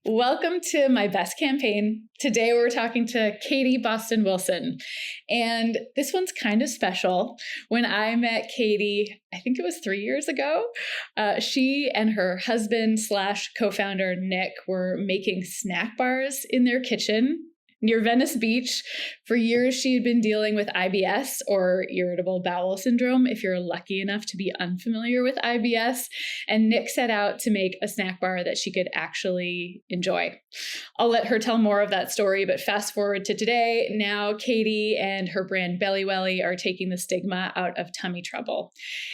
Welcome to My Best Campaign. Today we're talking to Katie Boston Wilson. And this one's kind of special. When I met Katie, I think it was 3 years ago, she and her husband / co-founder Nick were making snack bars in their kitchen near Venice Beach. For years, she had been dealing with IBS, or irritable bowel syndrome, if you're lucky enough to be unfamiliar with IBS. And Nick set out to make a snack bar that she could actually enjoy. I'll let her tell more of that story, but fast forward to today. Now, Katie and her brand BelliWelli are taking the stigma out of tummy trouble.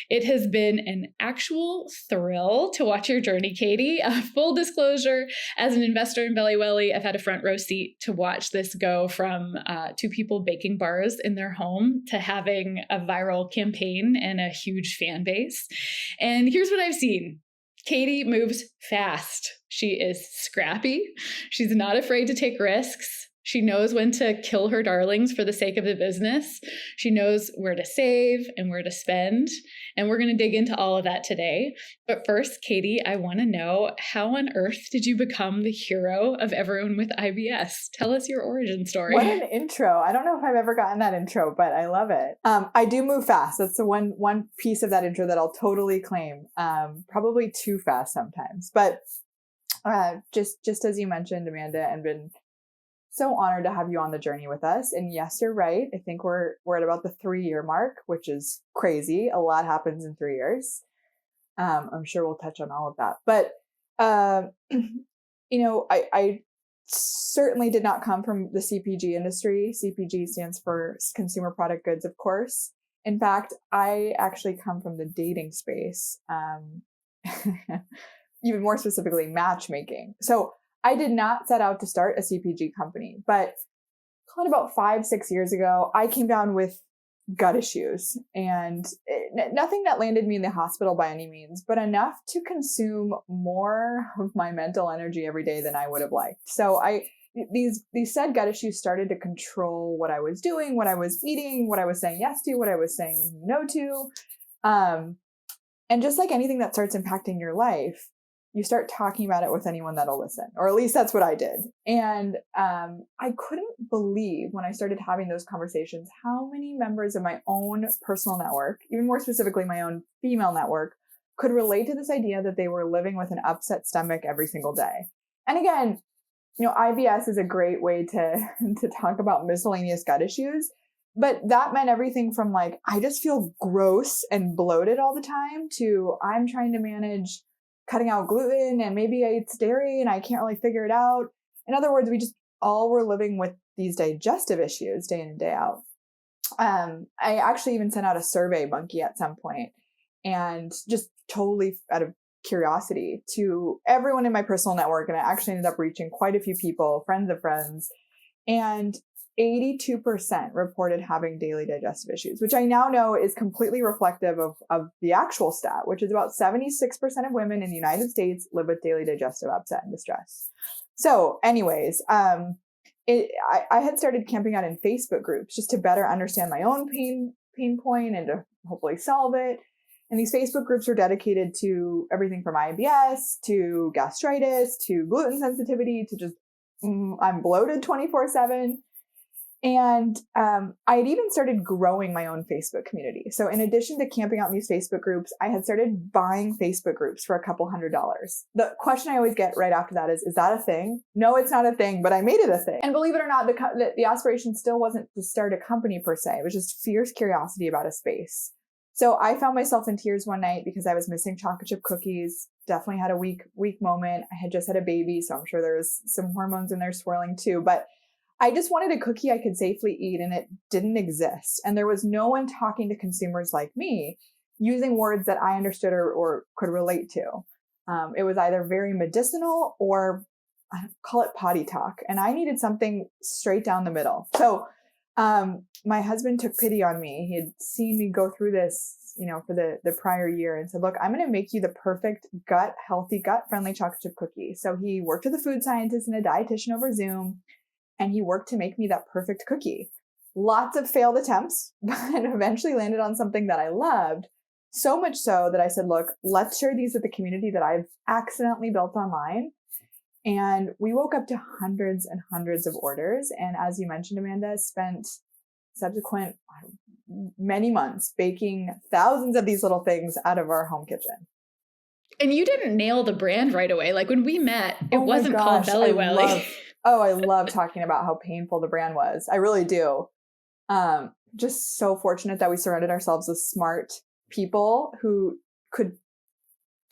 It has been an actual thrill to watch your journey, Katie. Full disclosure, as an investor in BelliWelli, I've had a front row seat to watch this go from two people baking bars in their home to having a viral campaign and a huge fan base. And here's what I've seen. Katie moves fast. She is scrappy. She's not afraid to take risks. She knows when to kill her darlings for the sake of the business. She knows where to save and where to spend. And we're going to dig into all of that today. But first, Katie, I want to know, how on earth did you become the hero of everyone with IBS? Tell us your origin story. What an intro. I don't know if I've ever gotten that intro, but I love it. I do move fast. That's the one piece of that intro that I'll totally claim. Probably too fast sometimes. But just as you mentioned, Amanda, and been so honored to have you on the journey with us. And yes, you're right. I think we're at about the 3-year mark, which is crazy. A lot happens in 3 years. I'm sure we'll touch on all of that. But, I certainly did not come from the CPG industry. CPG stands for consumer product goods, of course. In fact, I actually come from the dating space, even more specifically, matchmaking. So I did not set out to start a CPG company, but call it about 5-6 years ago, I came down with gut issues, and nothing that landed me in the hospital by any means, but enough to consume more of my mental energy every day than I would have liked. So these said gut issues started to control what I was doing, what I was eating, what I was saying yes to, what I was saying no to. And just like anything that starts impacting your life, you start talking about it with anyone that'll listen, or at least that's what I did. And I couldn't believe when I started having those conversations, how many members of my own personal network, even more specifically my own female network, could relate to this idea that they were living with an upset stomach every single day. And again, IBS is a great way to talk about miscellaneous gut issues. But that meant everything from like, I just feel gross and bloated all the time, to I'm trying to manage cutting out gluten, and maybe it's dairy and I can't really figure it out. In other words, we just all were living with these digestive issues day in and day out. I actually even sent out a survey monkey at some point, and just totally out of curiosity, to everyone in my personal network. And I actually ended up reaching quite a few people, friends of friends, and 82% reported having daily digestive issues, which I now know is completely reflective of the actual stat, which is about 76% of women in the United States live with daily digestive upset and distress. So anyways, I had started camping out in Facebook groups just to better understand my own pain point and to hopefully solve it. And these Facebook groups are dedicated to everything from IBS to gastritis to gluten sensitivity to just, I'm bloated 24/7. And I had even started growing my own Facebook community. So in addition to camping out in these Facebook groups, I had started buying Facebook groups for a couple $100s. The question I always get right after that is that a thing? No, it's not a thing, but I made it a thing. And believe it or not, the aspiration still wasn't to start a company per se. It was just fierce curiosity about a space. So I found myself in tears one night because I was missing chocolate chip cookies. Definitely had a weak moment. I had just had a baby, so I'm sure there was some hormones in there swirling too. But I just wanted a cookie I could safely eat, and it didn't exist. And there was no one talking to consumers like me using words that I understood or could relate to. It was either very medicinal or call it potty talk. And I needed something straight down the middle. So my husband took pity on me. He had seen me go through this, for the prior year, and said, look, I'm going to make you the perfect healthy, gut-friendly chocolate chip cookie. So he worked with a food scientist and a dietitian over Zoom, and he worked to make me that perfect cookie. Lots of failed attempts, but eventually landed on something that I loved. So much so that I said, look, let's share these with the community that I've accidentally built online. And we woke up to hundreds and hundreds of orders. And as you mentioned, Amanda, spent subsequent many months baking thousands of these little things out of our home kitchen. And you didn't nail the brand right away. Like when we met, it Oh wasn't gosh, called BelliWelli. I love talking about how painful the brand was. I really do. Just so fortunate that we surrounded ourselves with smart people who could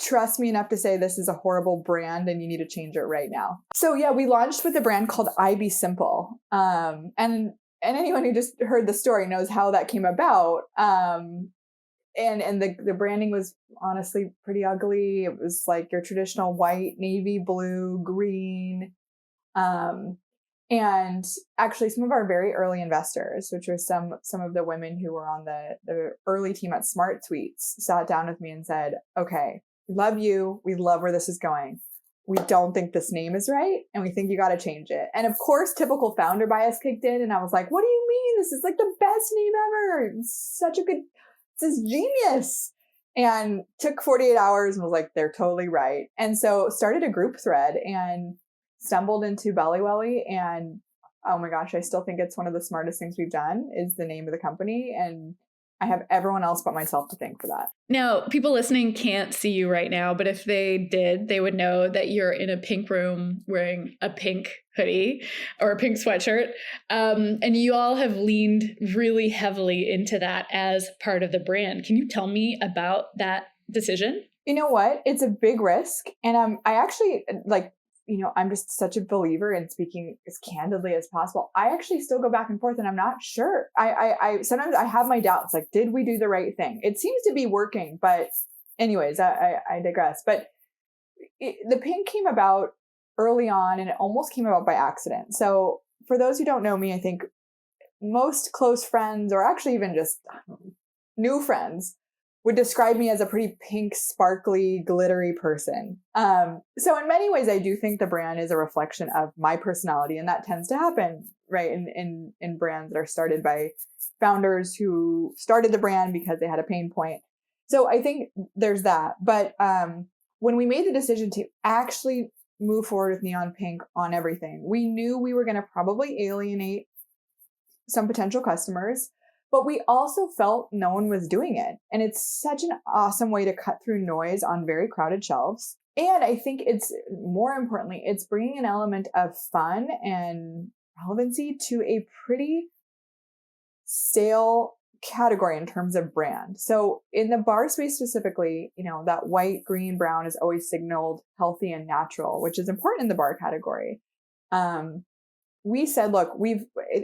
trust me enough to say this is a horrible brand and you need to change it right now. So yeah, we launched with a brand called I Be Simple. And anyone who just heard the story knows how that came about. And the branding was honestly pretty ugly. It was like your traditional white, navy blue, green. And actually some of our very early investors, which were some of the women who were on the early team at Smart Tweets, sat down with me and said, okay, we love you. We love where this is going. We don't think this name is right. And we think you got to change it. And of course, typical founder bias kicked in. And I was like, what do you mean? This is like the best name ever. It's such a good, this is genius. And took 48 hours and was like, they're totally right. And so started a group thread and stumbled into BelliWelli. And oh my gosh, I still think it's one of the smartest things we've done is the name of the company. And I have everyone else but myself to thank for that. Now, people listening can't see you right now, but if they did, they would know that you're in a pink room wearing a pink hoodie or a pink sweatshirt. And you all have leaned really heavily into that as part of the brand. Can you tell me about that decision? You know what? It's a big risk. And I actually I'm just such a believer in speaking as candidly as possible. I actually still go back and forth and I'm not sure. I sometimes I have my doubts, like, did we do the right thing? It seems to be working, but anyways, I digress. But the pink came about early on and it almost came about by accident. So for those who don't know me, I think most close friends, or actually even just new friends, would describe me as a pretty pink, sparkly, glittery person. So in many ways, I do think the brand is a reflection of my personality. And that tends to happen, right, in brands that are started by founders who started the brand because they had a pain point. So I think there's that. But when we made the decision to actually move forward with neon pink on everything, we knew we were going to probably alienate some potential customers. But we also felt no one was doing it. And it's such an awesome way to cut through noise on very crowded shelves. And I think it's, more importantly, it's bringing an element of fun and relevancy to a pretty stale category in terms of brand. So in the bar space specifically, that white, green, brown is always signaled healthy and natural, which is important in the bar category. We said, look,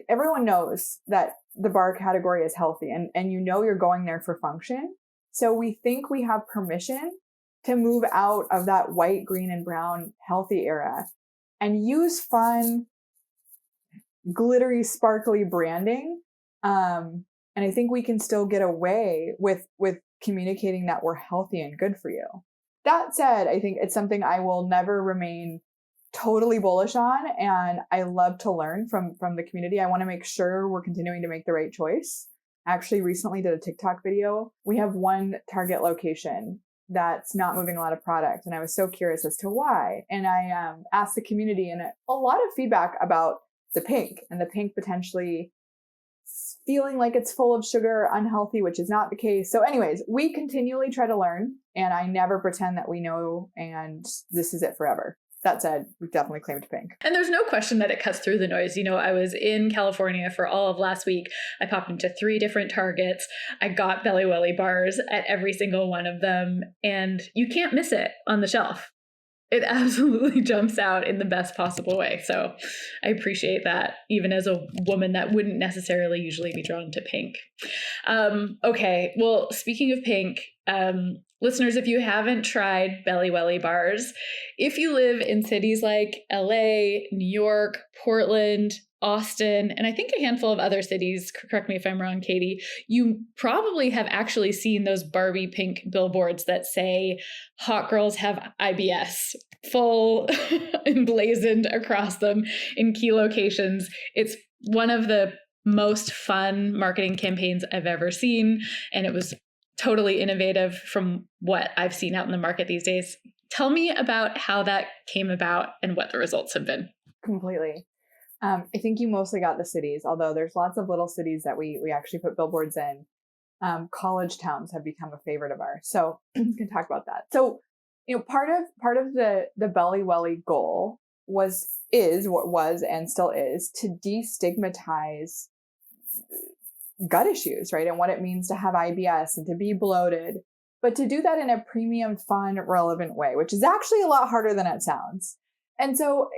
everyone knows that the bar category is healthy and you're going there for function. So we think we have permission to move out of that white, green, and brown healthy era and use fun, glittery, sparkly branding. And I think we can still get away with communicating that we're healthy and good for you. That said, I think it's something I will never remain totally bullish on. And I love to learn from the community. I want to make sure we're continuing to make the right choice. I actually recently did a TikTok video. We have one Target location that's not moving a lot of product. And I was so curious as to why. And I asked the community and a lot of feedback about the pink and the pink potentially feeling like it's full of sugar, unhealthy, which is not the case. So anyways, we continually try to learn and I never pretend that we know and this is it forever. That said, we've definitely claimed pink. And there's no question that it cuts through the noise. I was in California for all of last week. I popped into 3 different Targets. I got BelliWelli bars at every single one of them. And you can't miss it on the shelf. It absolutely jumps out in the best possible way. So I appreciate that, even as a woman that wouldn't necessarily usually be drawn to pink. Okay, well, speaking of pink, listeners, if you haven't tried BelliWelli bars, if you live in cities like LA, New York, Portland, Austin, and I think a handful of other cities, correct me if I'm wrong, Katie, you probably have actually seen those Barbie pink billboards that say hot girls have IBS, full emblazoned across them in key locations. It's one of the most fun marketing campaigns I've ever seen, and it was totally innovative from what I've seen out in the market these days. Tell me about how that came about and what the results have been. Completely. I think you mostly got the cities, although there's lots of little cities that we actually put billboards in. College towns have become a favorite of ours. So we can talk about that. So, part of the BelliWelli goal was and still is to destigmatize gut issues, right? And what it means to have IBS and to be bloated, but to do that in a premium, fun, relevant way, which is actually a lot harder than it sounds. And so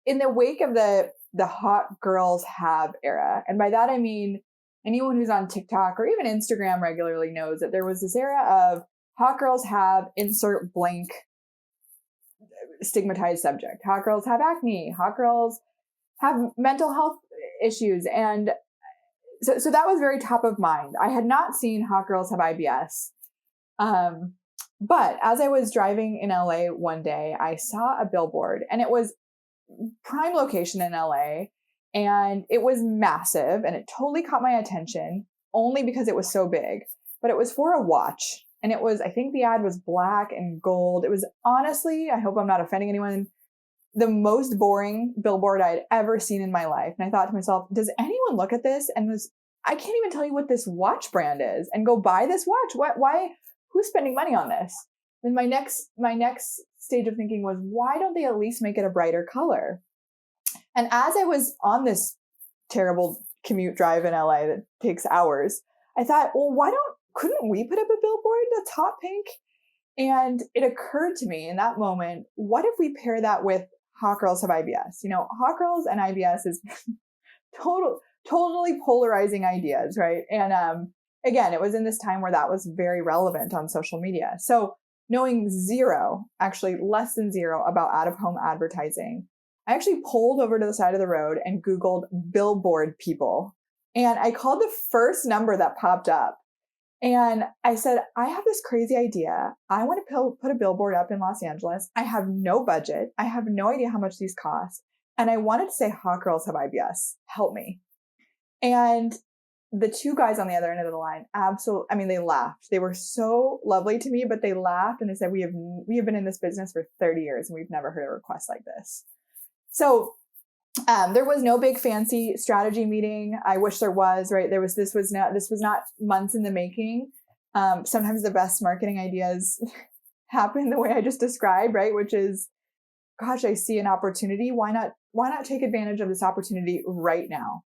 in the wake of the hot girls have era, and by that I mean anyone who's on TikTok or even Instagram regularly knows that there was this era of hot girls have insert blank stigmatized subject. Hot girls have acne. Hot girls have mental health issues. And so that was very top of mind. I had not seen hot girls have IBS. But as I was driving in LA one day, I saw a billboard, and it was prime location in LA, and it was massive, and it totally caught my attention only because it was so big. But it was for a watch, and it was, I think the ad was black and gold. It was honestly, I hope I'm not offending anyone, the most boring billboard I'd ever seen in my life. And I thought to myself, does anyone look at this and I can't even tell you what this watch brand is and go buy this watch? Why, who's spending money on this? Then my next stage of thinking was, why don't they at least make it a brighter color? And as I was on this terrible commute drive in LA that takes hours, I thought, well, couldn't we put up a billboard that's hot pink? And it occurred to me in that moment, what if we pair that with hot girls have IBS? Hot girls and IBS is totally polarizing ideas, right? And again, it was in this time where that was very relevant on social media. So knowing zero, actually less than zero, about out-of-home advertising, I actually pulled over to the side of the road and Googled billboard people. And I called the first number that popped up. And I said, I have this crazy idea. I want to put a billboard up in Los Angeles. I have no budget. I have no idea how much these cost. And I wanted to say, hot girls have IBS. Help me. And the two guys on the other end of the line, they laughed. They were so lovely to me, but they laughed and they said, we have been in this business for 30 years and we've never heard a request like this. So there was no big fancy strategy meeting. I wish there was, right? This was not months in the making. Sometimes the best marketing ideas happen the way I just described, right? Which is, gosh, I see an opportunity. Why not take advantage of this opportunity right now?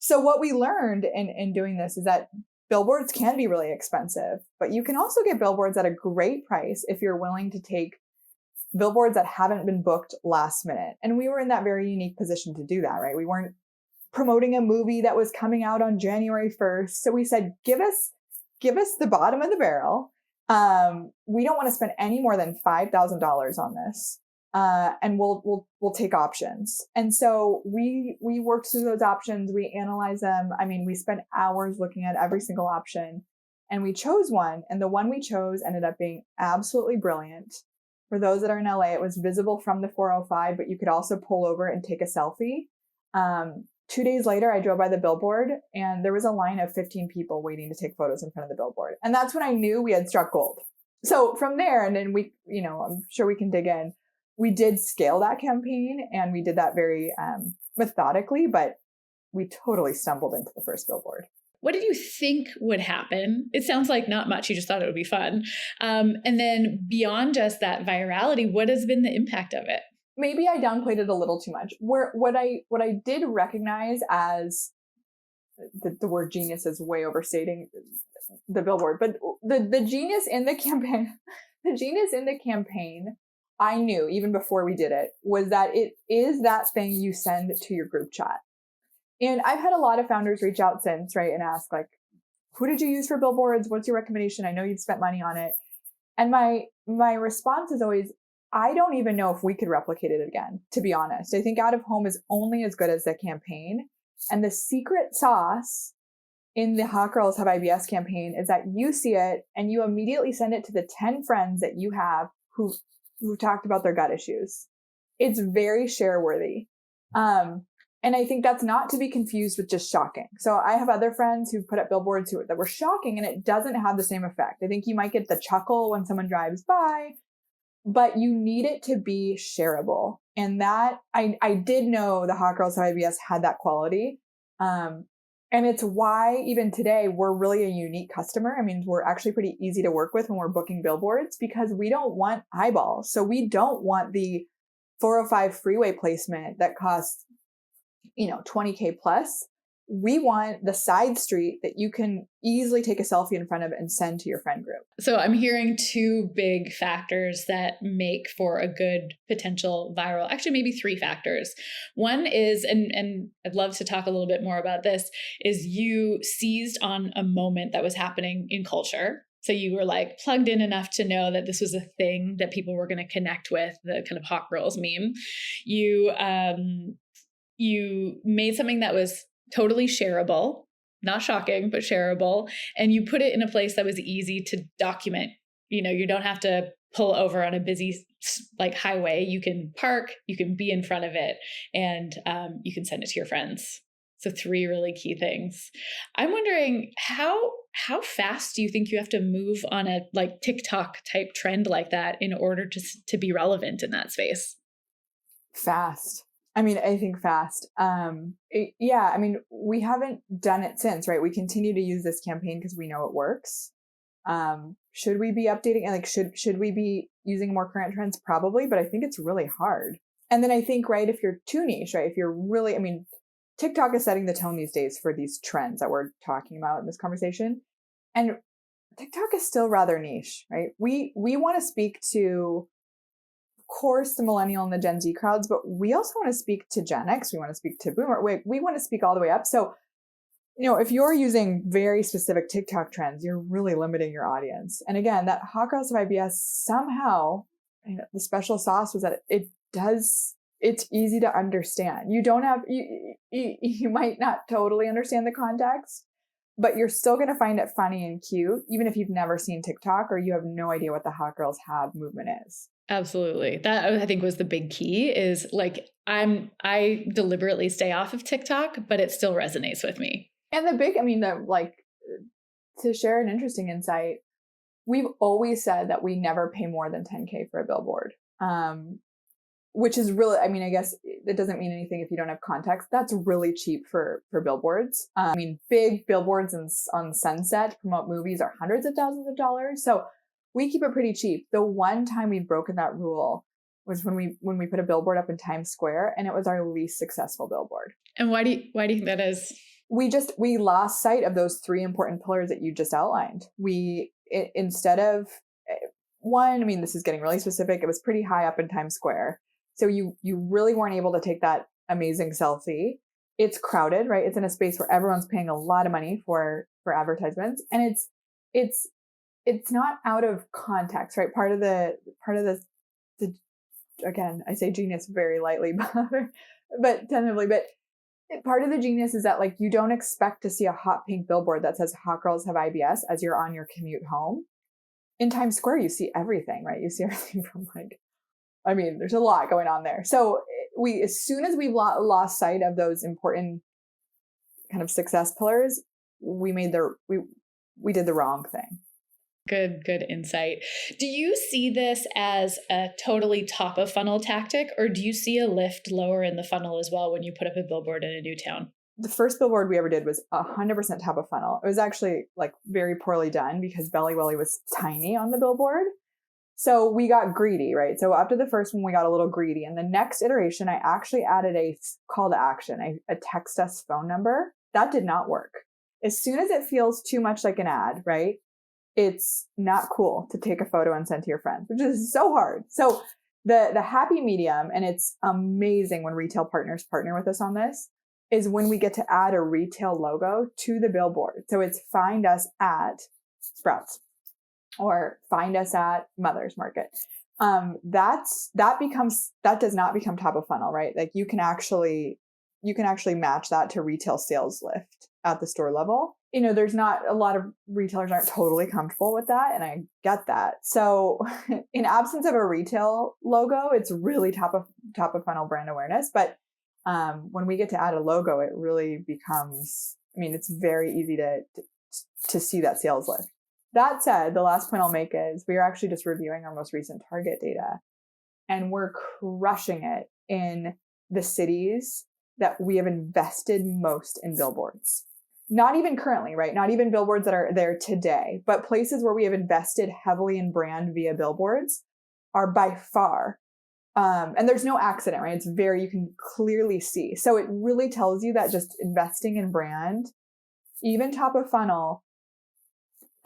So what we learned in doing this is that billboards can be really expensive, but you can also get billboards at a great price if you're willing to take billboards that haven't been booked last minute. And we were in that very unique position to do that, right? We weren't promoting a movie that was coming out on January 1st. So we said, give us the bottom of the barrel. We don't want to spend any more than $5,000 on this. And we'll take options. And so we worked through those options. We analyzed them. We spent hours looking at every single option, and we chose one. And the one we chose ended up being absolutely brilliant. For those that are in LA, it was visible from the 405, but you could also pull over and take a selfie. 2 days later, I drove by the billboard and there was a line of 15 people waiting to take photos in front of the billboard. And that's when I knew we had struck gold. So from there, and then I'm sure we can dig in, we did scale that campaign and we did that very methodically, but we totally stumbled into the first billboard. What did you think would happen? It sounds like not much. You just thought it would be fun. And then beyond just that virality, what has been the impact of it? Maybe I downplayed it a little too much. What I did recognize as the word genius is way overstating the billboard, but the genius in the campaign, I knew even before we did it, was that it is that thing you send to your group chat. And I've had a lot of founders reach out since, right, and ask, like, who did you use for billboards? What's your recommendation? I know you've spent money on it. And my response is always, I don't even know if we could replicate it again, to be honest. I think out of home is only as good as the campaign. And the secret sauce in the Hot Girls Have IBS campaign is that you see it and you immediately send it to the 10 friends that you have who talked about their gut issues. It's very share worthy. And I think that's not to be confused with just shocking. So I have other friends who've put up billboards that were shocking and it doesn't have the same effect. I think you might get the chuckle when someone drives by, but you need it to be shareable. And that I did know the Hot Girls of IBS had that quality. And it's why even today we're really a unique customer. I mean, we're actually pretty easy to work with when we're booking billboards because we don't want eyeballs. So we don't want the 405 freeway placement that costs, $20K plus. We want the side street that you can easily take a selfie in front of and send to your friend group. So I'm hearing two big factors that make for a good potential viral, actually maybe three factors. One is, and I'd love to talk a little bit more about this, is you seized on a moment that was happening in culture. So you were like plugged in enough to know that this was a thing that people were going to connect with, the kind of hot girls meme. You made something that was totally shareable, not shocking, but shareable. And you put it in a place that was easy to document. You don't have to pull over on a busy highway. You can park, you can be in front of it, and you can send it to your friends. So three really key things. I'm wondering how fast do you think you have to move on a TikTok type trend like that in order to be relevant in that space? Fast. I think fast. We haven't done it since, right? We continue to use this campaign because we know it works. Should we be updating and should we be using more current trends? Probably, but I think it's really hard. And then I think, right, if you're too niche, right, if you're really, TikTok is setting the tone these days for these trends that we're talking about in this conversation. And TikTok is still rather niche, right? We want to speak to, course, the millennial and the Gen Z crowds, but we also want to speak to Gen X. We want to speak to Boomer. We want to speak all the way up. So, if you're using very specific TikTok trends, you're really limiting your audience. And again, that Hot Girls of IBS somehow, the special sauce was that it's easy to understand. You don't have, you might not totally understand the context, but you're still going to find it funny and cute, even if you've never seen TikTok or you have no idea what the Hot Girls Have movement is. Absolutely. That I think was the big key is I deliberately stay off of TikTok, but it still resonates with me. And to share an interesting insight, we've always said that we never pay more than 10K for a billboard. Which is really, I guess it doesn't mean anything if you don't have context. That's really cheap for billboards. Big billboards on Sunset to promote movies are hundreds of thousands of dollars. So we keep it pretty cheap. The one time we've broken that rule was when we put a billboard up in Times Square, and it was our least successful billboard. And why do you think that is? We lost sight of those three important pillars that you just outlined. Instead of one, this is getting really specific. It was pretty high up in Times Square. So you really weren't able to take that amazing selfie. It's crowded, right? It's in a space where everyone's paying a lot of money for advertisements, and it's not out of context, right? Part of the again, I say genius very lightly, but tentatively, but part of the genius is that you don't expect to see a hot pink billboard that says Hot Girls Have IBS as you're on your commute home. In Times Square, you see everything, right? You see everything from there's a lot going on there. So as soon as we've lost sight of those important kind of success pillars, we did the wrong thing. Good insight. Do you see this as a totally top of funnel tactic, or do you see a lift lower in the funnel as well when you put up a billboard in a new town? The first billboard we ever did was 100% top of funnel. It was actually very poorly done because BelliWelli was tiny on the billboard. So we got greedy, right? So after the first one, we got a little greedy. And the next iteration, I actually added a call to action, a text us phone number. That did not work. As soon as it feels too much like an ad, right? It's not cool to take a photo and send to your friends, which is so hard. So the happy medium, and it's amazing when retail partners partner with us on this, is when we get to add a retail logo to the billboard. So it's find us at Sprouts or find us at Mother's Market. That does not become top of funnel, right? You can actually match that to retail sales lift at the store level. There's not a lot of retailers aren't totally comfortable with that. And I get that. So in absence of a retail logo, it's really top of funnel brand awareness. But when we get to add a logo, it really becomes, it's very easy to see that sales lift. That said, the last point I'll make is we are actually just reviewing our most recent target data, and we're crushing it in the cities that we have invested most in billboards. Not even currently, right? Not even billboards that are there today, but places where we have invested heavily in brand via billboards are by far. And there's no accident, right? It's you can clearly see. So it really tells you that just investing in brand, even top of funnel,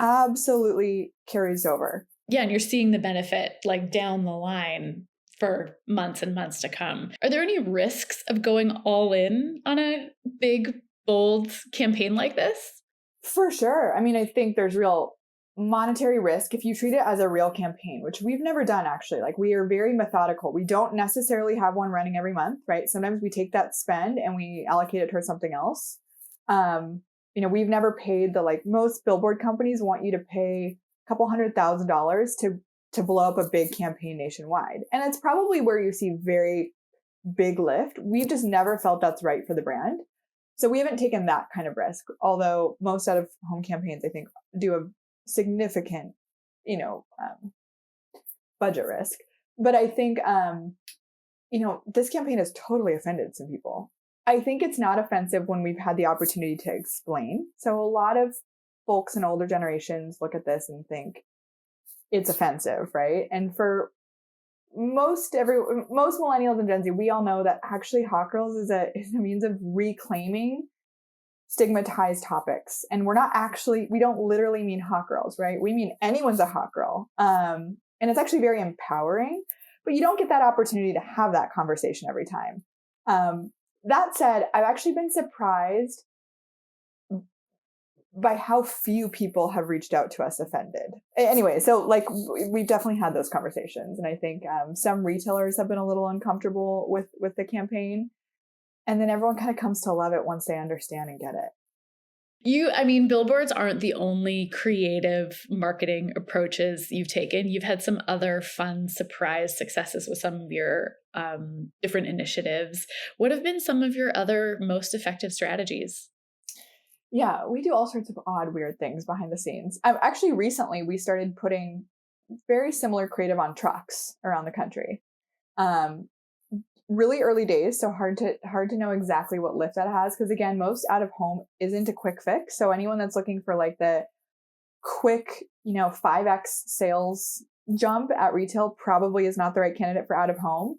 absolutely carries over. Yeah, and you're seeing the benefit like down the line for months and months to come. Are there any risks of going all in on a big, bold campaign like this? For sure. I mean, I think there's real monetary risk if you treat it as a real campaign, which we've never done actually. Like we are very methodical. We don't necessarily have one running every month, right? Sometimes we take that spend and we allocate it towards something else. We've never paid most billboard companies want you to pay a couple $100,000 to blow up a big campaign nationwide. And it's probably where you see very big lift. We've just never felt that's right for the brand. So we haven't taken that kind of risk, although most out of home campaigns, I think, do a significant, budget risk. But I think, this campaign has totally offended some people. I think it's not offensive when we've had the opportunity to explain. So a lot of folks in older generations look at this and think it's offensive, right? And for most millennials and Gen Z, we all know that actually hot girls is a means of reclaiming stigmatized topics. And we don't literally mean hot girls, right? We mean anyone's a hot girl. And it's actually very empowering, but you don't get that opportunity to have that conversation every time. That said, I've actually been surprised by how few people have reached out to us offended. Anyway, so we've definitely had those conversations. And I think some retailers have been a little uncomfortable with the campaign. And then everyone kind of comes to love it once they understand and get it. Billboards aren't the only creative marketing approaches you've taken. You've had some other fun surprise successes with some of your different initiatives. What have been some of your other most effective strategies? Yeah, we do all sorts of odd, weird things behind the scenes. Actually, recently, we started putting very similar creative on trucks around the country. Really early days, so hard to know exactly what lift that has, because again, most out of home isn't a quick fix. So anyone that's looking for the quick 5x sales jump at retail probably is not the right candidate for out of home,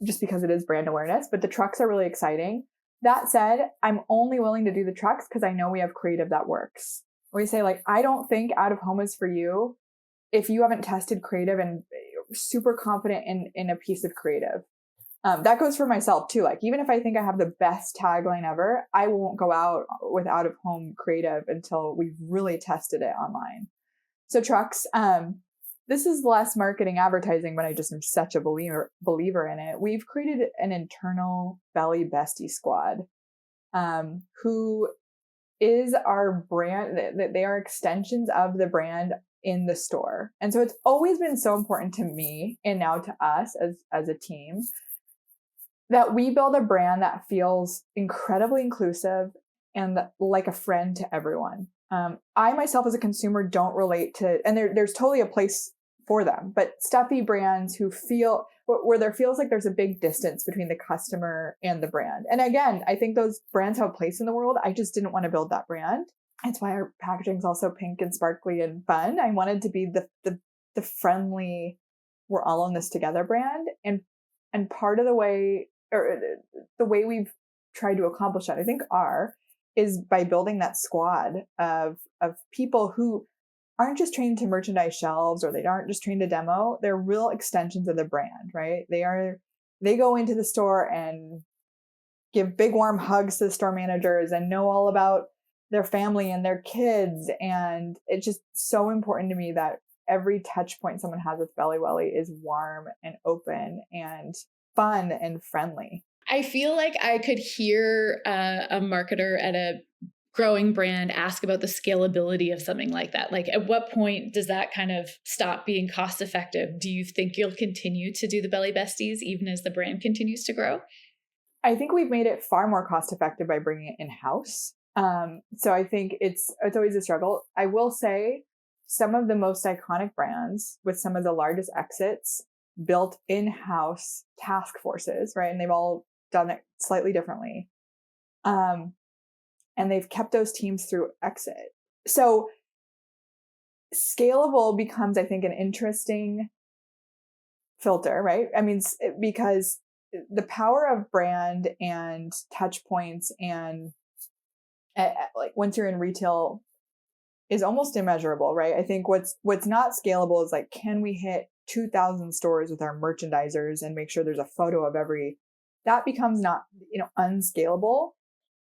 just because it is brand awareness. But the trucks are really exciting. That said, I'm only willing to do the trucks because I know we have creative that works. We say I don't think out of home is for you if you haven't tested creative and super confident in a piece of creative. That goes for myself too. Even if I think I have the best tagline ever, I won't go out with out of home creative until we've really tested it online. So trucks, this is less marketing advertising, but I just am such a believer in it. We've created an internal Belly Bestie squad, who is our brand. They are extensions of the brand in the store. And so it's always been so important to me and now to us as a team that we build a brand that feels incredibly inclusive and like a friend to everyone. I myself as a consumer don't relate to, and there's totally a place for them, but stuffy brands where there feels like there's a big distance between the customer and the brand. And again, I think those brands have a place in the world. I just didn't want to build that brand. That's why our packaging is also pink and sparkly and fun. I wanted to be the friendly, we're all in this together brand. And part of the way we've tried to accomplish that, I think, is by building that squad of people who aren't just trained to merchandise shelves, or they aren't just trained to demo. They're real extensions of the brand, right? They go into the store and give big warm hugs to the store managers and know all about their family and their kids. And it's just so important to me that every touch point someone has with BelliWelli is warm and open and fun and friendly. I feel like I could hear a marketer at a growing brand ask about the scalability of something like that. At what point does that kind of stop being cost effective? Do you think you'll continue to do the Belly Besties even as the brand continues to grow? I think we've made it far more cost effective by bringing it in-house. So I think it's always a struggle. I will say some of the most iconic brands with some of the largest exits built in-house task forces, right? And they've all done it slightly differently. And they've kept those teams through exit. So scalable becomes, I think, an interesting filter, right? I mean, because the power of brand and touch points and like once you're in retail is almost immeasurable, right? I think what's not scalable is like, can we hit 2,000 stores with our merchandisers and make sure there's a photo of every, that becomes not, unscalable.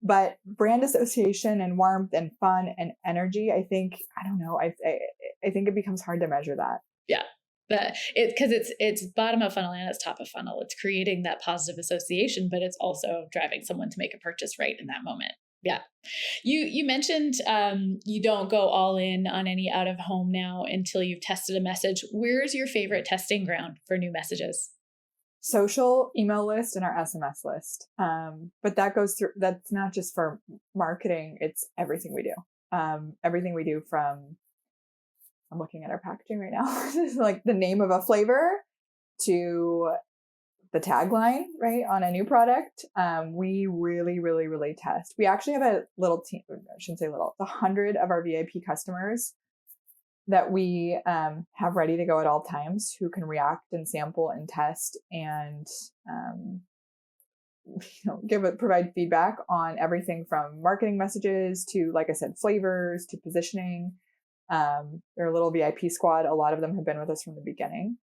But brand association and warmth and fun and energy, I think, I don't know, I think it becomes hard to measure that. Yeah. Because it's bottom of funnel and it's top of funnel. It's creating that positive association, but it's also driving someone to make a purchase right in that moment. Yeah. You mentioned you don't go all in on any out of home now until you've tested a message. Where's your favorite testing ground for new messages? Social, email list, and our SMS list. But that goes through, that's not just for marketing, it's everything we do. Everything we do from, I'm looking at our packaging right now, like the name of a flavor to the tagline, right, on a new product. We really, really, really test. We actually have a little team, I shouldn't say little, 100 of our VIP customers that we have ready to go at all times, who can react and sample and test and provide feedback on everything from marketing messages to, like I said, flavors to positioning. They're a little VIP squad. A lot of them have been with us from the beginning.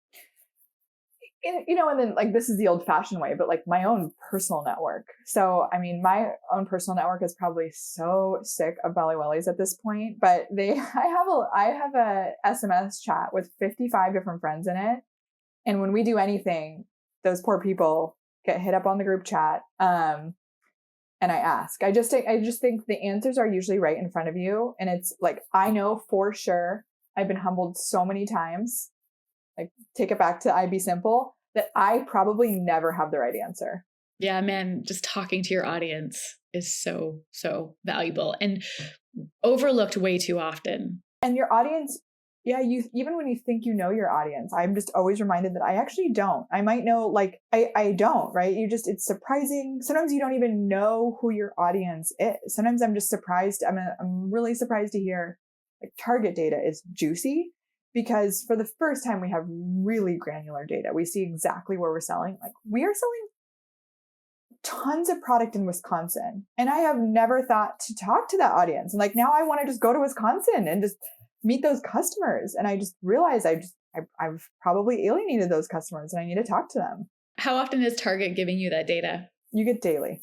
And then like, this is the old fashioned way, but like my own personal network. So, I mean, my own personal network is probably so sick of BelliWellis at this point, but I have a SMS chat with 55 different friends in it. And when we do anything, those poor people get hit up on the group chat. And I ask, I just think the answers are usually right in front of you. And it's like, I know for sure, I've been humbled so many times, like take it back to IB Simple, that I probably never have the right answer. Yeah, man, just talking to your audience is so, so valuable and overlooked way too often. And your audience, yeah, even when you think you know your audience, I'm just always reminded that I actually don't. I might know, like, I don't, right? It's surprising. Sometimes you don't even know who your audience is. Sometimes I'm just surprised. I'm really surprised to hear like Target data is juicy, because for the first time we have really granular data. We see exactly where we're selling. Like, we are selling tons of product in Wisconsin, and I have never thought to talk to that audience. And like, now I want to just go to Wisconsin and just meet those customers. And I just realized I've probably alienated those customers and I need to talk to them. How often is Target giving you that data? You get daily.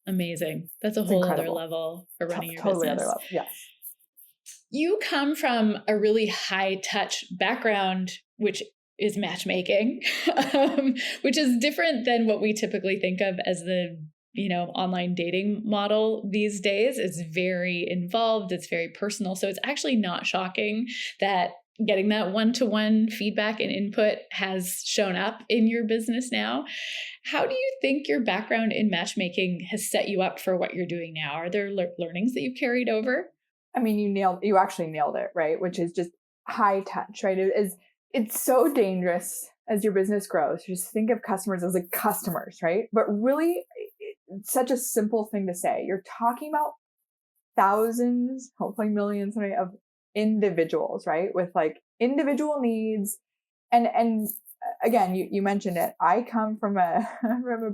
Amazing. That's a whole other level for running your totally business. Other level. Yes. You come from a really high touch background, which is matchmaking, which is different than what we typically think of as the online dating model these days. It's very involved. It's very personal. So it's actually not shocking that getting that one-to-one feedback and input has shown up in your business now. How do you think your background in matchmaking has set you up for what you're doing now? Are there learnings that you've carried over? I mean, you actually nailed it, right? Which is just high touch, right? It's so dangerous as your business grows. Just think of customers as like customers, right? But really, it's such a simple thing to say. You're talking about thousands, hopefully millions, right, of individuals, right? With like individual needs. And again, you mentioned it. I come from a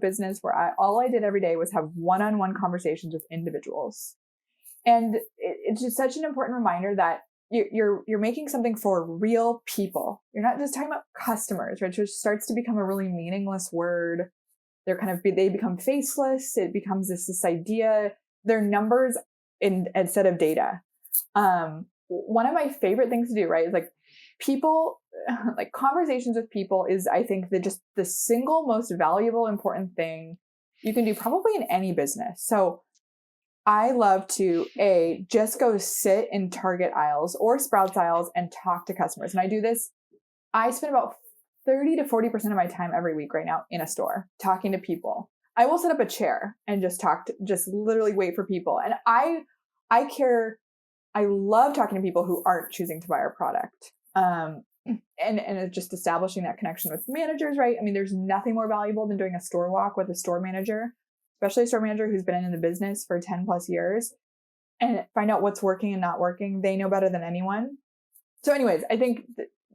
business where all I did every day was have one-on-one conversations with individuals. And it's just such an important reminder that you're making something for real people. You're not just talking about customers, right? Which starts to become a really meaningless word. They become faceless. It becomes this idea. They're numbers instead of data. One of my favorite things to do, right, is like people, like conversations with people is, I think, just the single most valuable, important thing you can do probably in any business. So I love to just go sit in Target aisles or Sprouts aisles and talk to customers. And I do this. I spend about 30 to 40% of my time every week right now in a store talking to people. I will set up a chair and just just literally wait for people. And I love talking to people who aren't choosing to buy our product. And just establishing that connection with managers, right? I mean, there's nothing more valuable than doing a store walk with a store manager, especially a store manager who's been in the business for 10 plus years, and find out what's working and not working. They know better than anyone. So anyways, I think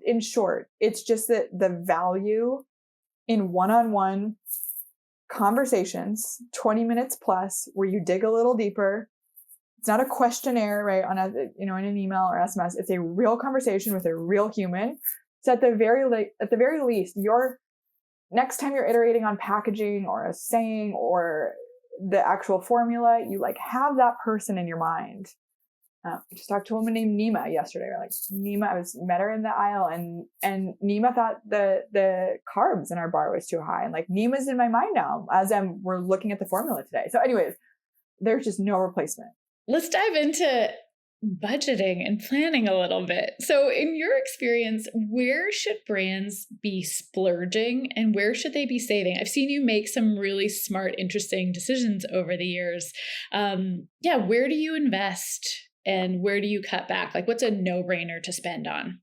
in short, it's just that the value in one-on-one conversations, 20 minutes plus, where you dig a little deeper. It's not a questionnaire, right? On in an email or SMS. It's a real conversation with a real human. So at the very least, next time you're iterating on packaging or a saying or the actual formula, you like have that person in your mind. I just talked to a woman named Nima yesterday. Like Nima, I met her in the aisle, and Nima thought the carbs in our bar was too high, and like Nima's in my mind now as we're looking at the formula today. So, anyways, there's just no replacement. Let's dive into budgeting and planning a little bit. So in your experience, where should brands be splurging and where should they be saving? I've seen you make some really smart, interesting decisions over the years. Where do you invest and where do you cut back? Like what's a no-brainer to spend on?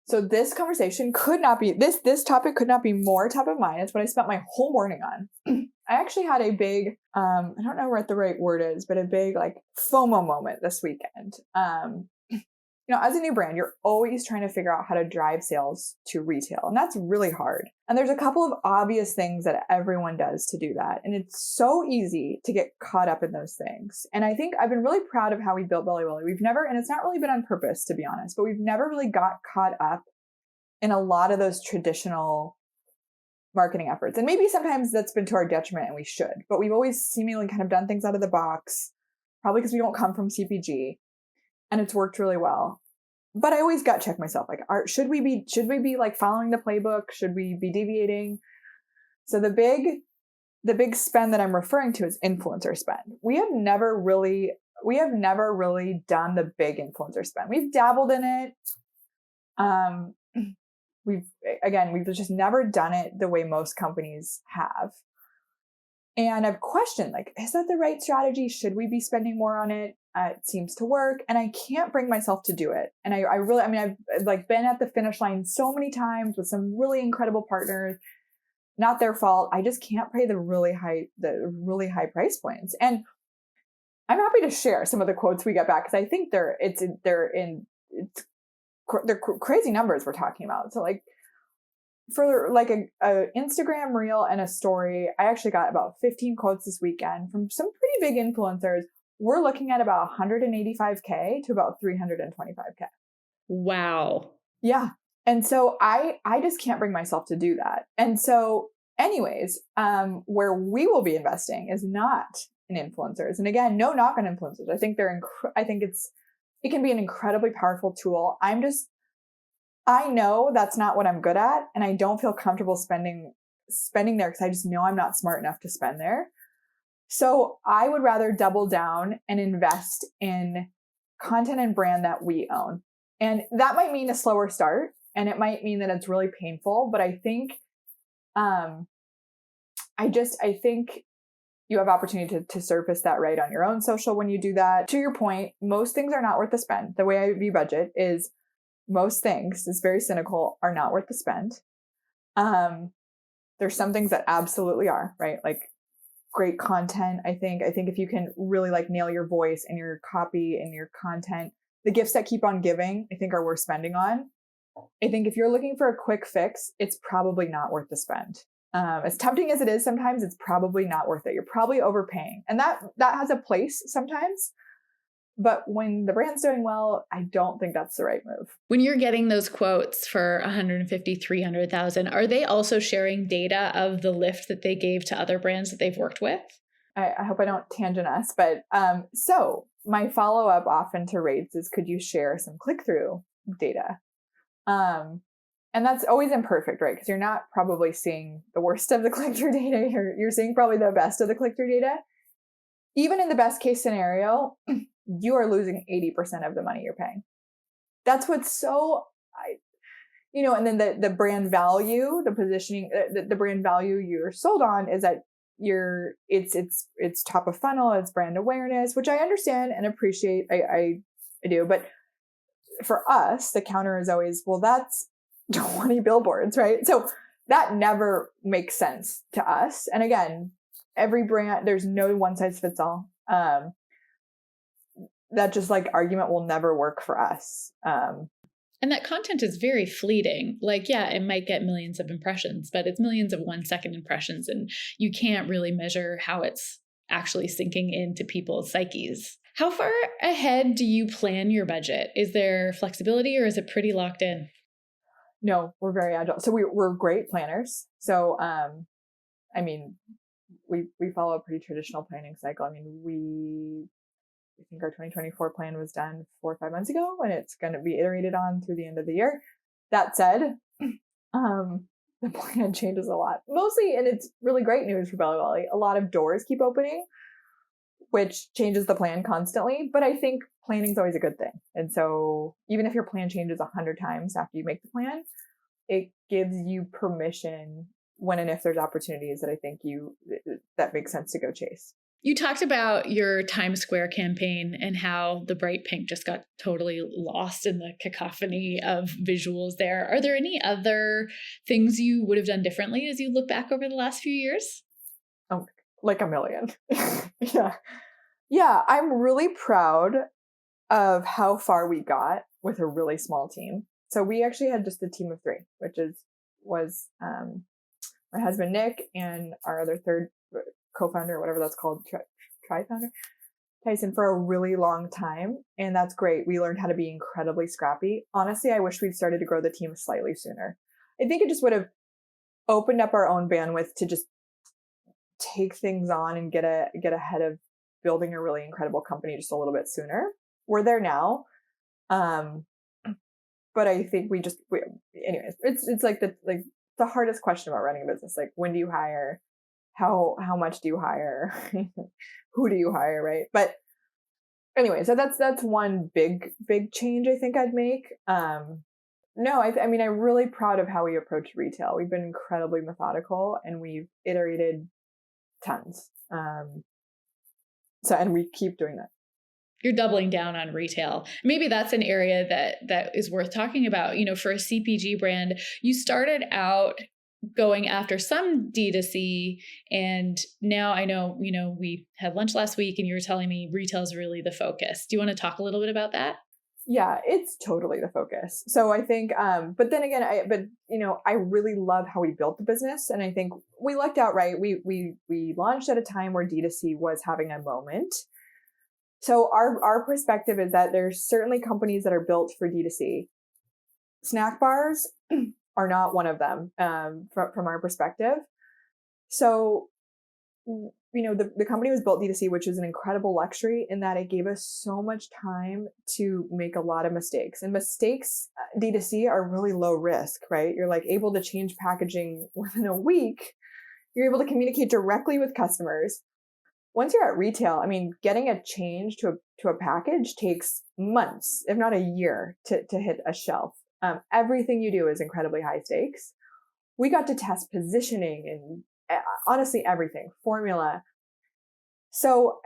So this conversation could not be, this topic could not be more top of mind. It's what I spent my whole morning on. I actually had a big, I don't know what the right word is, but a big like FOMO moment this weekend. As a new brand, you're always trying to figure out how to drive sales to retail. And that's really hard. And there's a couple of obvious things that everyone does to do that. And it's so easy to get caught up in those things. And I think I've been really proud of how we built BelliWelli. And it's not really been on purpose, to be honest, but we've never really got caught up in a lot of those traditional marketing efforts. And maybe sometimes that's been to our detriment and we should, but we've always seemingly kind of done things out of the box, probably because we don't come from CPG, and it's worked really well. But I always gut check myself, like, should we be like following the playbook? Should we be deviating? So the big spend that I'm referring to is influencer spend. We have never really done the big influencer spend. We've dabbled in it. We've just never done it the way most companies have. And I've questioned, like, is that the right strategy? Should we be spending more on it? It seems to work, and I can't bring myself to do it. And I've like been at the finish line so many times with some really incredible partners. Not their fault. I just can't pay the really high price points. And I'm happy to share some of the quotes we get back because I think they're crazy numbers we're talking about. So like for like a Instagram reel and a story, I actually got about 15 quotes this weekend from some pretty big influencers. We're looking at about $185K to about $325K. Wow. Yeah. And so I just can't bring myself to do that. And so anyways, where we will be investing is not in influencers. And again, no knock on influencers. I think it can be an incredibly powerful tool. I know that's not what I'm good at, and I don't feel comfortable spending there because I just know I'm not smart enough to spend there. So I would rather double down and invest in content and brand that we own. And that might mean a slower start, and it might mean that it's really painful, but I think I think you have opportunity to surface that right on your own social when you do that. To your point, most things are not worth the spend. The way I view budget is most things, it's very cynical, are not worth the spend. There's some things that absolutely are, right? Like great content. I think if you can really like nail your voice and your copy and your content, the gifts that keep on giving, I think are worth spending on. I think if you're looking for a quick fix, it's probably not worth the spend. As tempting as it is, sometimes it's probably not worth it. You're probably overpaying, and that has a place sometimes. But when the brand's doing well, I don't think that's the right move. When you're getting those quotes for 150, 300,000, are they also sharing data of the lift that they gave to other brands that they've worked with? I hope I don't tangent us, but so my follow-up often to rates is, could you share some click-through data? And that's always imperfect, right? Because you're not probably seeing the worst of the click-through data. You're seeing probably the best of the click-through data. Even in the best case scenario, you are losing 80% of the money you're paying. That's what's so, and then the brand value, the positioning, the brand value you're sold on is that it's top of funnel, it's brand awareness, which I understand and appreciate. I do. But for us, the counter is always, well, that's 20 billboards, right? So that never makes sense to us. And again, every brand, there's no one size fits all. That just like argument will never work for us. And that content is very fleeting. Like, yeah, it might get millions of impressions, but it's millions of 1-second impressions. And you can't really measure how it's actually sinking into people's psyches. How far ahead do you plan your budget? Is there flexibility or is it pretty locked in? No, we're very agile. So we're great planners. So, I mean, we follow a pretty traditional planning cycle. I mean, I think our 2024 plan was done 4 or 5 months ago, and it's going to be iterated on through the end of the year. That said, the plan changes a lot, mostly, and it's really great news for BelliWelli. A lot of doors keep opening, which changes the plan constantly. But I think planning is always a good thing. And so even if your plan changes 100 times after you make the plan, it gives you permission when and if there's opportunities that I think that makes sense to go chase. You talked about your Times Square campaign and how the bright pink just got totally lost in the cacophony of visuals there. Are there any other things you would have done differently as you look back over the last few years? Oh, like a million. Yeah. Yeah, I'm really proud of how far we got with a really small team. So we actually had just a team of 3, which was my husband, Nick, and our other third co-founder, whatever that's called, tri-founder, Tyson, for a really long time. And that's great. We learned how to be incredibly scrappy. Honestly, I wish we'd started to grow the team slightly sooner. I think it just would have opened up our own bandwidth to just take things on and get ahead of building a really incredible company just a little bit sooner. We're there now. But I think anyways, it's like the hardest question about running a business. Like, when do you hire? How much do you hire? Who do you hire? Right. But anyway, so that's one big change I think I'd make. No, I mean, I'm really proud of how we approach retail. We've been incredibly methodical and we've iterated tons. And we keep doing that. You're doubling down on retail. Maybe that's an area that is worth talking about. You know, for a CPG brand, you started out going after some D2C, and now I know, we had lunch last week and you were telling me retail is really the focus. Do you want to talk a little bit about that? Yeah, it's totally the focus. So I think, but then again, I really love how we built the business. And I think we lucked out, right? We launched at a time where D2C was having a moment. So our perspective is that there's certainly companies that are built for D2C. Snack bars are not one of them, from our perspective. So, the company was built D2C, which is an incredible luxury in that it gave us so much time to make a lot of mistakes. And mistakes, D2C, are really low risk, right? You're like able to change packaging within a week. You're able to communicate directly with customers. Once you're at retail, I mean, getting a change to a package takes months, if not a year, to hit a shelf. Everything you do is incredibly high stakes. We got to test positioning and honestly everything, formula. So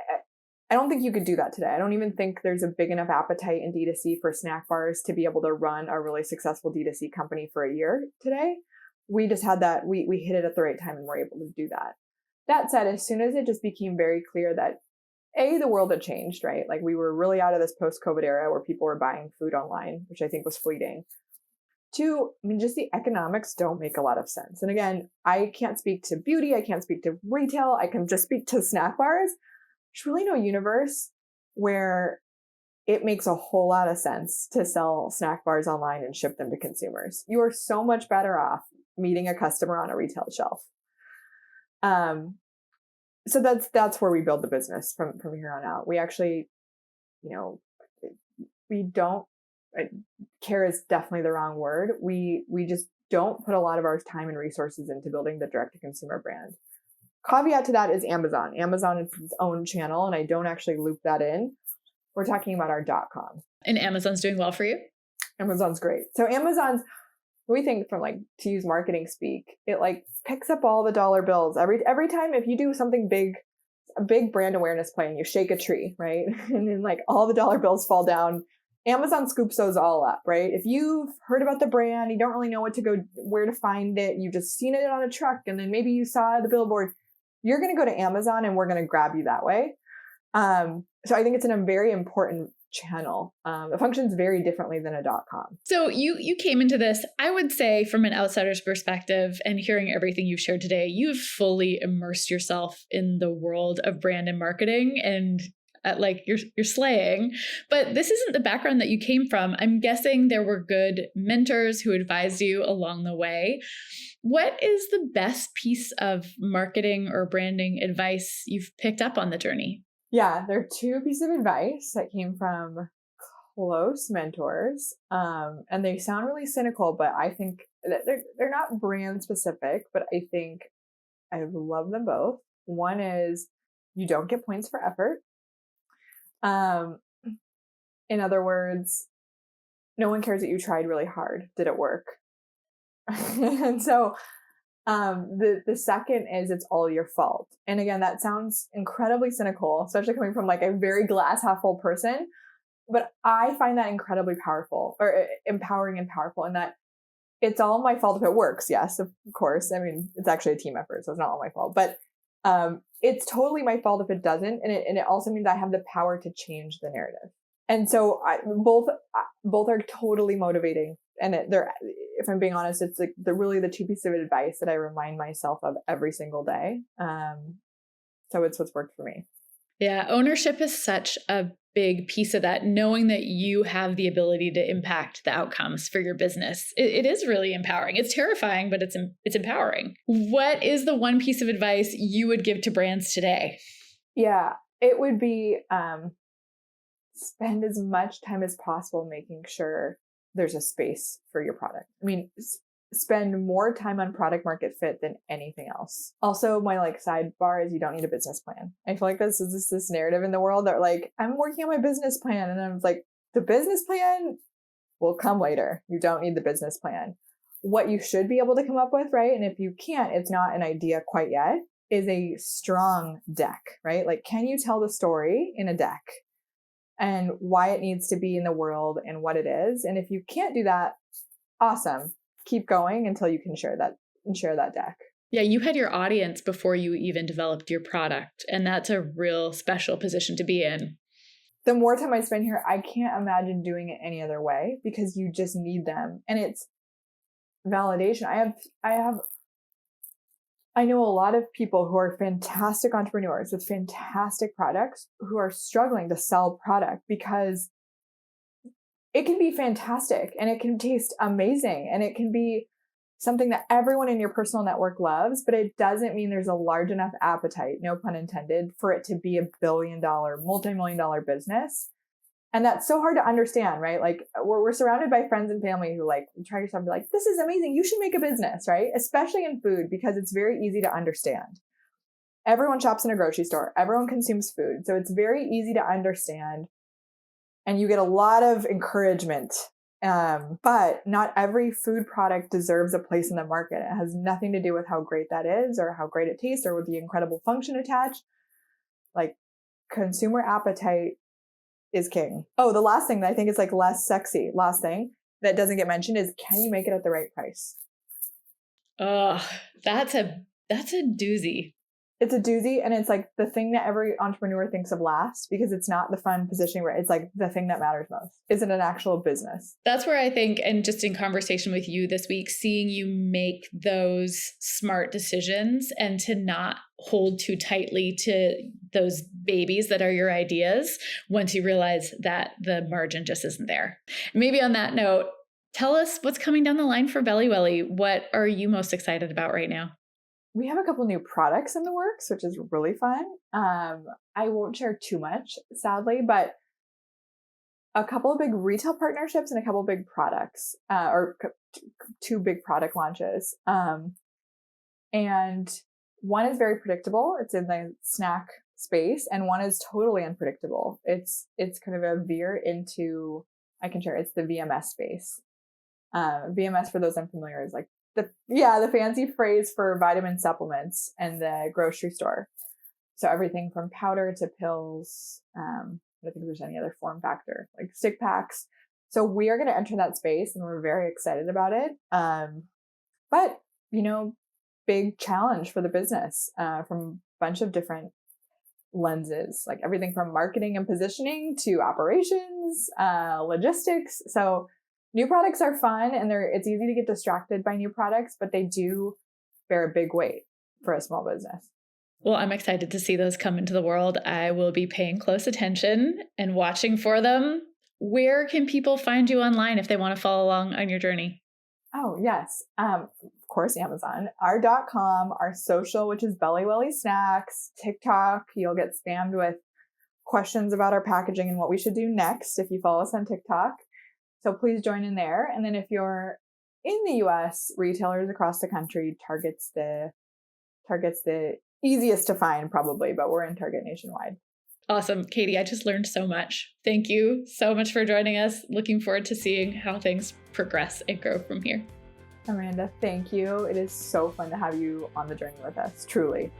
I don't think you could do that today. I don't even think there's a big enough appetite in D2C for snack bars to be able to run a really successful D2C company for a year today. We just had that, we hit it at the right time and we're able to do that. That said, as soon as it just became very clear that the world had changed, right? Like, we were really out of this post-COVID era where people were buying food online, which I think was fleeting. 2, I mean, just the economics don't make a lot of sense. And again, I can't speak to beauty. I can't speak to retail. I can just speak to snack bars. There's really no universe where it makes a whole lot of sense to sell snack bars online and ship them to consumers. You are so much better off meeting a customer on a retail shelf. So that's where we build the business from here on out. We actually, we don't, care is definitely the wrong word. We just don't put a lot of our time and resources into building the direct-to-consumer brand. Caveat to that is Amazon. Amazon is its own channel, and I don't actually loop that in. We're talking about our .com. And Amazon's doing well for you? Amazon's great. So Amazon's we think from like, to use marketing speak, it like picks up all the dollar bills every time. If you do something big, a big brand awareness plan, you shake a tree, right? And then like all the dollar bills fall down. Amazon scoops those all up, right? If you've heard about the brand, you don't really know where to find it. You've just seen it on a truck, and then maybe you saw the billboard. You're going to go to Amazon, and we're going to grab you that way. So I think it's a very important channel. It functions very differently than a .com. So you came into this, I would say, from an outsider's perspective, and hearing everything you've shared today, you've fully immersed yourself in the world of brand and marketing, and like you're slaying. But this isn't the background that you came from. I'm guessing there were good mentors who advised you along the way. What is the best piece of marketing or branding advice you've picked up on the journey? Yeah, there are two pieces of advice that came from close mentors. And they sound really cynical, but I think that they're not brand specific, but I think I love them both. One is you don't get points for effort. In other words, no one cares that you tried really hard. Did it work? And so the second is it's all your fault. And again, that sounds incredibly cynical, especially coming from like a very glass half full person. But I find that incredibly powerful, or empowering and powerful, in that it's all my fault if it works. Yes, of course. I mean, it's actually a team effort, so it's not all my fault. But it's totally my fault if it doesn't. And it also means I have the power to change the narrative. And so both are totally motivating. And if I'm being honest, it's like really the two pieces of advice that I remind myself of every single day. So it's what's worked for me. Yeah, ownership is such a big piece of that, knowing that you have the ability to impact the outcomes for your business. It is really empowering. It's terrifying, but it's empowering. What is the one piece of advice you would give to brands today? Yeah, it would be spend as much time as possible making sure there's a space for your product. I mean, spend more time on product market fit than anything else. Also, my like sidebar is you don't need a business plan. I feel like this is this narrative in the world that like, I'm working on my business plan. And I'm like, the business plan will come later. You don't need the business plan. What you should be able to come up with, right? And if you can't, it's not an idea quite yet, is a strong deck, right? Like, can you tell the story in a deck and why it needs to be in the world and what it is? And if you can't do that, awesome. Keep going until you can share that deck. Yeah, you had your audience before you even developed your product, and that's a real special position to be in. The more time I spend here, I can't imagine doing it any other way, because you just need them. And it's validation. I know a lot of people who are fantastic entrepreneurs with fantastic products who are struggling to sell product because it can be fantastic and it can taste amazing and it can be something that everyone in your personal network loves, but it doesn't mean there's a large enough appetite, no pun intended, for it to be $1 billion, multi-million-dollar business. And that's so hard to understand, right? Like we're surrounded by friends and family who like try yourself and be like, this is amazing. You should make a business, right? Especially in food, because it's very easy to understand. Everyone shops in a grocery store. Everyone consumes food. So it's very easy to understand. And you get a lot of encouragement. But not every food product deserves a place in the market. It has nothing to do with how great that is or how great it tastes or with the incredible function attached. Like consumer appetite is king. Oh, the last thing that I think is like less sexy, last thing that doesn't get mentioned is, can you make it at the right price? That's a doozy. It's a doozy, and it's like the thing that every entrepreneur thinks of last, because it's not the fun positioning where it's like the thing that matters most. Is it an actual business? That's where I think, and just in conversation with you this week, seeing you make those smart decisions and to not hold too tightly to those babies that are your ideas once you realize that the margin just isn't there. Maybe on that note, tell us what's coming down the line for BelliWelli. What are you most excited about right now? We have a couple new products in the works, which is really fun. I won't share too much, sadly, but a couple of big retail partnerships and a couple of big products, two big product launches. And one is very predictable. It's in the snack space, and one is totally unpredictable. It's kind of a veer into, I can share, it's the VMS space. VMS, for those unfamiliar, is like the fancy phrase for vitamin supplements in the grocery store. So everything from powder to pills. I don't think there's any other form factor, like stick packs. So we are going to enter that space and we're very excited about it. But, big challenge for the business from a bunch of different lenses, like everything from marketing and positioning to operations, logistics. So new products are fun and it's easy to get distracted by new products, but they do bear a big weight for a small business. Well, I'm excited to see those come into the world. I will be paying close attention and watching for them. Where can people find you online if they want to follow along on your journey? Oh, yes. Of course, Amazon, our .com, our social, which is BelliWelli Snacks, TikTok. You'll get spammed with questions about our packaging and what we should do next if you follow us on TikTok. So please join in there. And then if you're in the US, retailers across the country, Target's the easiest to find probably, but we're in Target nationwide. Awesome. Katie, I just learned so much. Thank you so much for joining us. Looking forward to seeing how things progress and grow from here. Amanda, thank you. It is so fun to have you on the journey with us, truly.